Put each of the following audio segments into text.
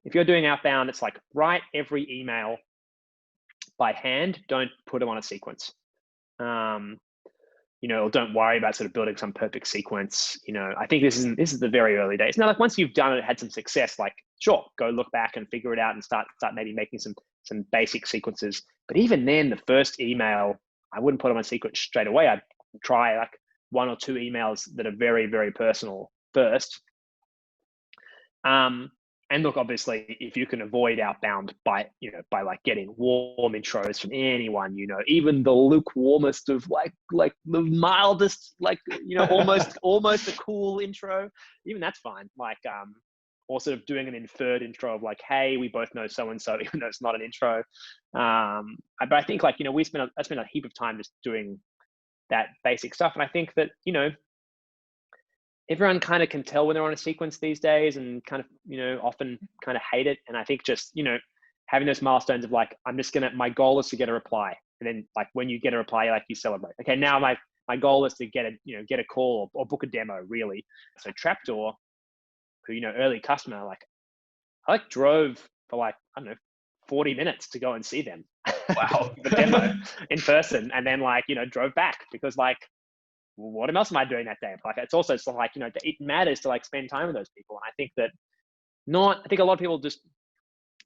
if you're doing outbound, it's like write every email by hand. Don't put them on a sequence. Or don't worry about sort of building some perfect sequence. I think this is the very early days. Now, like once you've done it, had some success, like sure, go look back and figure it out and start maybe making some basic sequences. But even then, the first email, I wouldn't put on a sequence straight away. I'd try like 1 or 2 emails that are very, very personal first. And look, obviously, if you can avoid outbound by like getting warm intros from anyone, even the lukewarmest of like the mildest, like, almost a cool intro, even that's fine. Like, or sort of doing an inferred intro of like, hey, we both know so-and-so, even though it's not an intro. But I think like, I spent a heap of time just doing that basic stuff. And I think that, everyone kind of can tell when they're on a sequence these days and kind of, often kind of hate it. And I think just, having those milestones of like, my goal is to get a reply. And then like when you get a reply, like you celebrate. Okay, now my goal is to get a call or book a demo really. So Trapdoor, who, early customer, like I drove for like, I don't know, 40 minutes to go and see them. Wow. The demo in person. And then like, drove back because like, what else am I doing that day? Like, it's also like, it matters to like spend time with those people. And I think a lot of people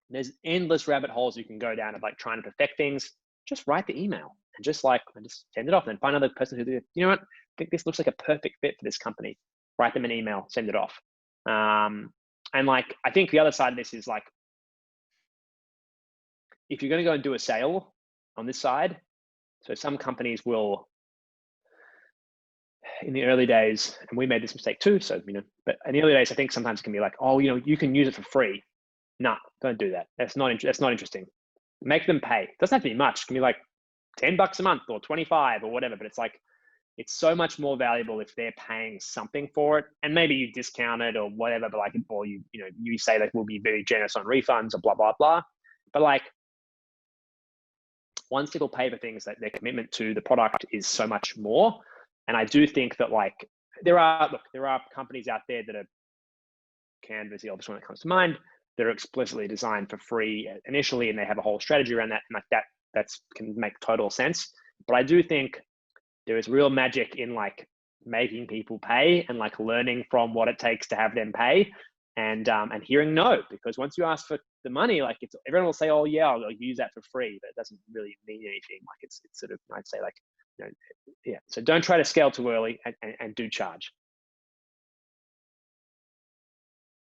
there's endless rabbit holes you can go down of like trying to perfect things. Just write the email and just send it off, and then find another person who, I think this looks like a perfect fit for this company. Write them an email, send it off. And like, I think the other side of this is like, if you're going to go and do a sale on this side, so some companies will, in the early days, and we made this mistake too. So, but in the early days, I think sometimes it can be like, oh, you can use it for free. No, don't do that. That's not interesting. Make them pay. It doesn't have to be much. It can be like $10 a month or 25 or whatever, but it's like, it's so much more valuable if they're paying something for it, and maybe you discount it or whatever, but like, or you say like, we'll be very generous on refunds or blah, blah, blah. But like, once people pay for things, that their commitment to the product is so much more. And I do think that like, there are companies out there that are, Canva's the obvious one that comes to mind, that are explicitly designed for free initially, and they have a whole strategy around that. And like that can make total sense. But I do think there is real magic in like making people pay and like learning from what it takes to have them pay, and hearing no, because once you ask for the money, like everyone will say, oh yeah, I'll use that for free, but it doesn't really mean anything. Like it's sort of, I'd say like, yeah. So don't try to scale too early, and do charge.